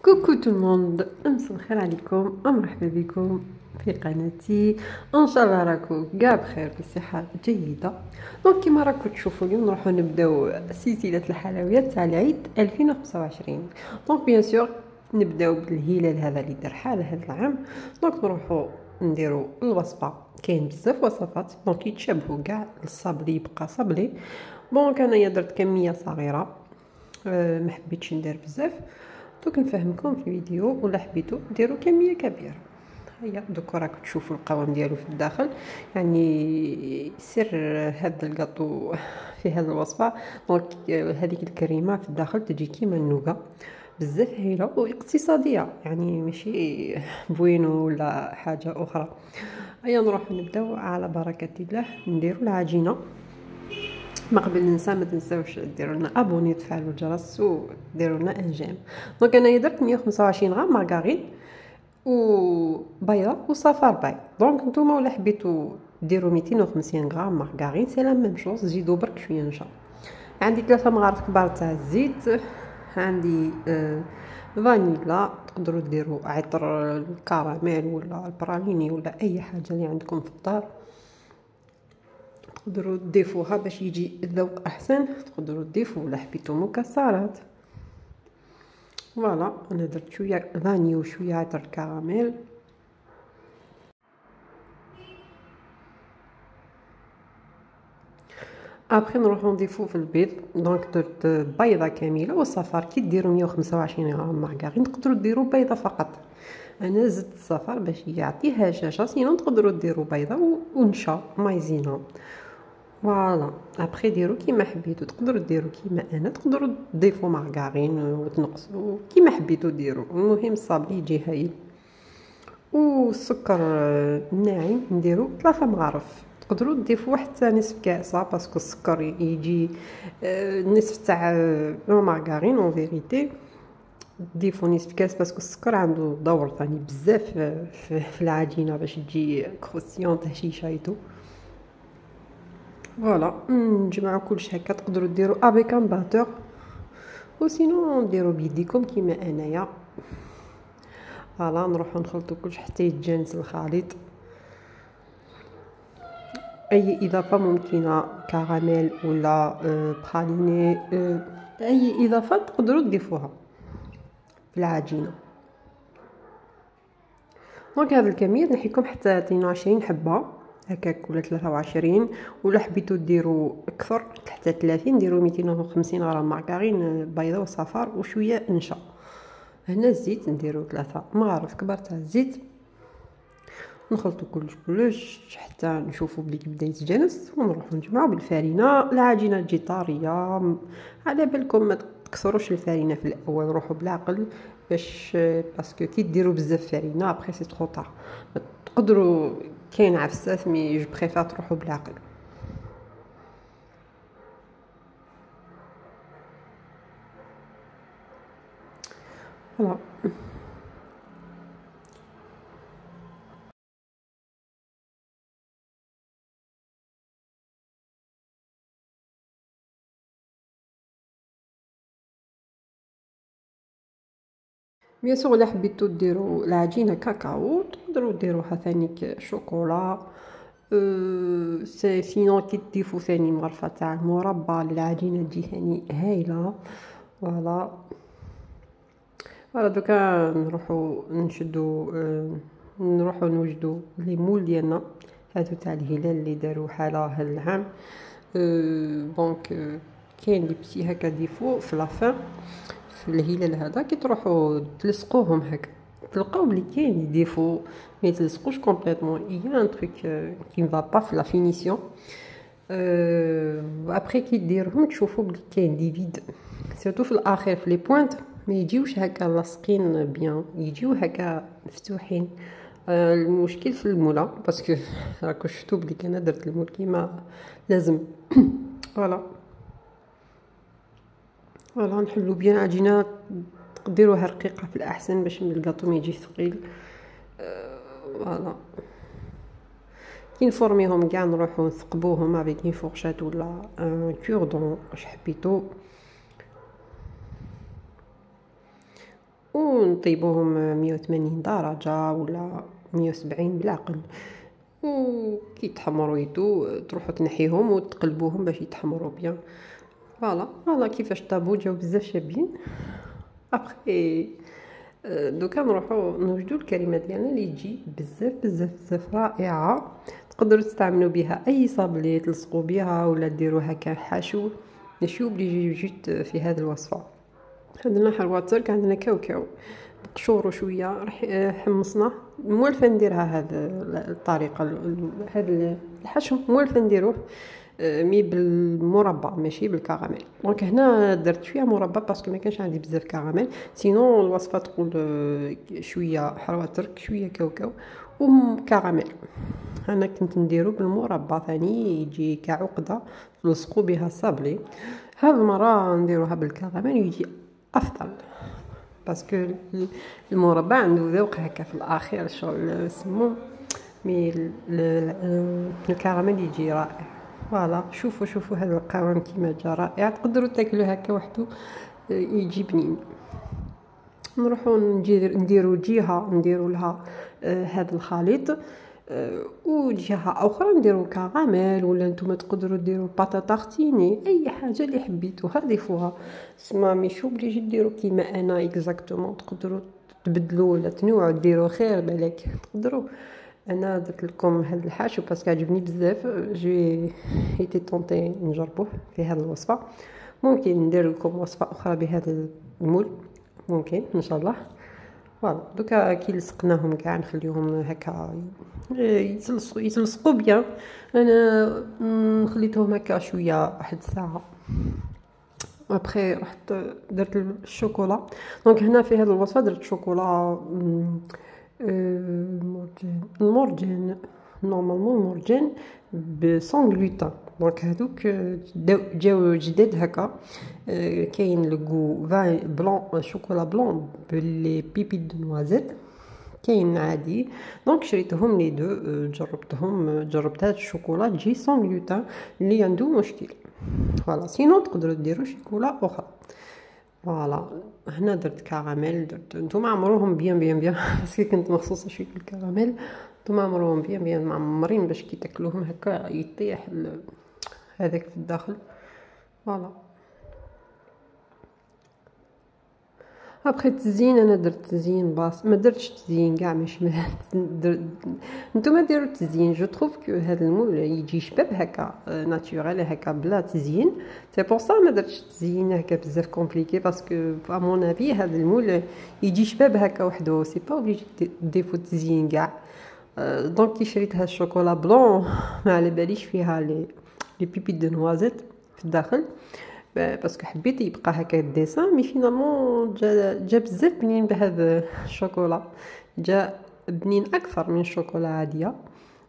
كوكو تو الموند، امس الخير عليكم ومرحبا بكم في قناتي. ان شاء الله راكم كاع بخير بصحه جيده. دونك كيما راكم تشوفوا اليوم نروحوا نبداو سلسله الحلويات تاع العيد 2025. دونك بيان سور نبداو بالهلال هذا اللي دار حال هذا العام. دونك نروحوا نديروا الوصفه، كاين بزاف وصفات دونك يتشابهوا كاع. الصابلي يبقى صابلي. دونك انايا درت كميه صغيره، ما حبيتش ندير بزاف. دوك نفهمكم في الفيديو، ولا حبيتو ديروا كميه كبيره. هيا دوك راكم تشوفوا القوام ديالو في الداخل. يعني سر هذا الكاطو في هذه الوصفه. دونك هذيك الكريمه في الداخل تجي كيما النوغا، بزاف هايله واقتصاديه، يعني ماشي بوينو ولا حاجه اخرى. هيا نروح نبداو على بركه الله. نديروا العجينه. ما قبل ننسى، ما تنساوش ديروا لنا ابوني وتفعلوا الجرس وديروا لنا ان جيم. دونك انا درت 125 غرام مارغرين وبيضه وصفار بيض. دونك نتوما ولا حبيتوا ديروا 250 غرام مارغرين سي لا ميم شوز، زيدوا برك شويه نشا. عندي 3 مغارف كبار تاع الزيت، عندي فانيلا، تقدروا ديروا عطر الكراميل ولا البراليني ولا اي حاجه اللي عندكم في الدار تقدروا تضيفوها باش يجي الذوق احسن. تقدروا تضيفوا ولا حبيتوا مكسرات. فوالا انا درت شويه فاني وشويه عطر الكراميل. ابخي نروحو نضيفو في البيض. دونك درت بيضه كامله والصفار. كي ديروا 125 غرام مارغرين تقدروا ديروا بيضه فقط. انا زدت الصفار باش يعطي هشاشه، سينو تقدروا ديروا بيضه ونشا مايزينا. فوالا ابخي ديروا كيما حبيتوا. تقدروا ديروا كيما انا، تقدروا تضيفوا مارغرين وتنقصوا كيما حبيتوا ديروا. المهم الصابلي يجي هايل. والسكر الناعم نديرو 3 مغارف. تقدروا تضيفوا حتى نصف كاسه باسكو السكر يجي نصف تاع مارغرين. اون فيريتي تضيفوا نصف كاس باسكو السكر عنده دور ثاني بزاف في العجينه باش تجي كروستيونط هشيشه. فوالا نجمعوا كلشي هكا. تقدروا ديروا افيك ان باتور وسينو ديروا بيديكم كيما انايا. فوالا نروحوا نخلطوا كلشي حتى يتجانس الخليط. اي اضافه ممكنه، كراميل ولا براليني، اي اضافه تقدروا تضيفوها في العجينه. دونك هذه الكميه نحيكم حتى 22 حبه هكاك ولا 23. ولا حبيتوا ديروا اكثر حتى 30 ديروا 250 غرام مارغرين بيضه وصفار وشويه نشا. هنا الزيت نديروا 3 مغارف كبار تاع الزيت. نخلطوا كلش حتى نشوفوا بلي بدا يتجانس، ونروحوا نجمعوا بالفارينه. العجينه تجي طاريه، على بالكم ما تكسروش الفارينه في الاول، روحوا بالعقل باش باسكو كي ديروا بزاف فارينه ابري سي ترو طار. تقدروا كاين عفسات مي جو بريفير تروحوا بالعقل. فوالا بيان سور الا حبيتو ديروا العجينه كاكاو تقدروا ديروها ثاني شوكولا. سينو كي تضيفوا ثاني مغرفه تاع المربى للعجينه تجي ثاني هايله. فوالا دوكا نروحوا نشدوا نروحوا نوجدوا لي مول ديالنا هادو تاع الهلال اللي داروا حاله هذا العام. دونك كاين لي بتي هكا ديفو في لافان في الهلال هذا. كي تروحوا تلصقوهم هكا تلقاو بلي كاين يديفو ما يتلصقوش كومبليتمون. يا ان تروك كي مفا با في لا فينيسيون. وابري كي ديرهم تشوفوا بلي كاين دي فيد سيرتو في الاخر في لي بوينت ما يجيوش هكا لاصقين بيان، يجيو هكا مفتوحين. المشكل في المولا باسكو راكو شفتوا بلي انا درت المول كيما لازم. فوالا نحلو بيان عجينه ديروها رقيقه في الاحسن باش من الكاطو ما يجي ثقيل. فوالا كي نفورميهم كاع نروحو نثقبوهم افيك اون فورشات ولا كوردون واش حبيتو. ونطيبوهم 180 درجة ولا 170 بالعقل. وكي يتحمروا يدو تروحوا تنحيهم وتقلبوهم باش يتحمروا بيان. فوالا كيفاش طابو جاو بزاف شابين. ابخي دوكا نروحوا نوجدوا الكريمه ديالنا اللي تجي بزاف بزاف بزاف رائعه. تقدروا تستعملوا بها اي صابلي تلصقوا بها ولا ديروا هكا حاشو. ماشي اوبليجي جيت في هذه الوصفه. عندنا حرواتر، عندنا كاوكاو بقشور وشويه راح حمصنا. موالفه نديرها هذه الطريقه، هذا الحشو موالفه نديروه مي بالمربى ماشي بالكراميل. دونك هنا درت شويه مربى باسكو ما كانش عندي بزاف كراميل. سينون الوصفه تقول شويه حرواتر شويه كاوكاو وكراميل. انا كنت نديرو بالمربى ثاني يجي كعقده تلصقوا بها الصابلي. هذه المره نديروها بالكراميل يجي افضل باسكو المربى عنده ذوق هكا في الاخير شغل سمو. مي الكراميل يجي رائع. فوالا شوفوا هذا القوام كيما جا رائع. تقدروا تاكلوه هكا وحده يجي بنين. نروحوا نديروا جهه نديروا لها هذا الخليط وجهه اخرى نديروا كراميل ولا نتوما تقدروا ديروا باطا تارتيني اي حاجه اللي حبيتوها ضيفوها. سما مش اوبليجي ديروا كيما انا اكزاكتومون. تقدروا تبدلوا ولا تنوعوا ديروا خير بالك تقدروا. انا درت لكم هذا الحاشو باسكو عجبني بزاف. جي ايتي طونطي نجربوه في هذه الوصفه. ممكن ندير لكم وصفه اخرى بهذا المول ممكن ان شاء الله. فوالا دوكا كي لصقناهم كاع نخليهم هكا يتلصقوا بيان. انا خليتهم هكا شويه واحد ساعه. ابخي رحت درت الشوكولا. دونك هنا في هذه الوصفه درت شوكولا المورجين نورمالمون المورجين بسون غلوتين. دونك هذوك جاو جداد هكا. كاين لو فان بلون شوكولا بلون باللي بيبي دو نوازيت كاين عادي. دونك شريتهم لي دو جربت هاد الشوكولا تجي سون غلوتين اللي عنده مشكل. فوالا سينو تقدروا ديروا شوكولا اخرى. فوالا هنا درت كراميل. درت نتوما عمروهم بيان باسكو كنت مخصوصه شويه الكراميل. نتوما عمروهم بيان معمرين باش كي تاكلوهم هكا يطيح هذاك في الداخل. فوالا ابخي التزيين انا درت تزيين باس ما درتش تزيين كاع مش نتوما ديروا التزيين. جو تروف كو هذا المول يجي شباب هكا ناتوريل هكا بلا تزيين. سي بور سا ما درتش تزيين هكا بزاف كومبليكي باسكو ا مون افي هذا المول يجي شباب هكا وحده. سي با اوبليجي ديفو تزيين كاع. دونك كي شريت هاد الشوكولا بلون ما على باليش فيها لي بيبي دو نوازيت في الداخل باسكو حبيت يبقى هكا الديسان. مي فينالمون جا بزاف بنين بهذا الشوكولا. جا بنين اكثر من الشوكولا عاديه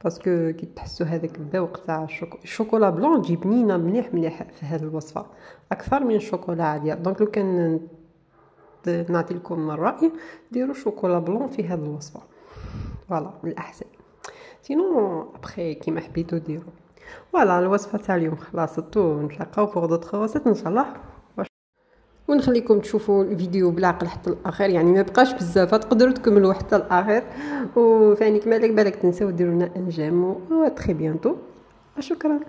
باسكو كي تحسوا هذاك الذوق تاع الشوكولا بلون تجي بنينه مليح في هذه الوصفه اكثر من الشوكولا عاديه. دونك لو كان نعطي لكم الراي ديروا شوكولا بلون في هذه الوصفه. فوالا الاحسن. سينو ابخي كيما حبيتو ديروا. فوالا الوصفه تاع اليوم خلاصت. ونتلاقاو فوق دوطخ وصفات ان شاء الله. ونخليكم تشوفوا الفيديو بالعقل حتى الاخر يعني ما بقاش بزاف تقدروا تكملوا حتى الاخر. وفاني كمالك بالك تنساو ديروا لنا ان جيم و تري بيانتو. شكرا.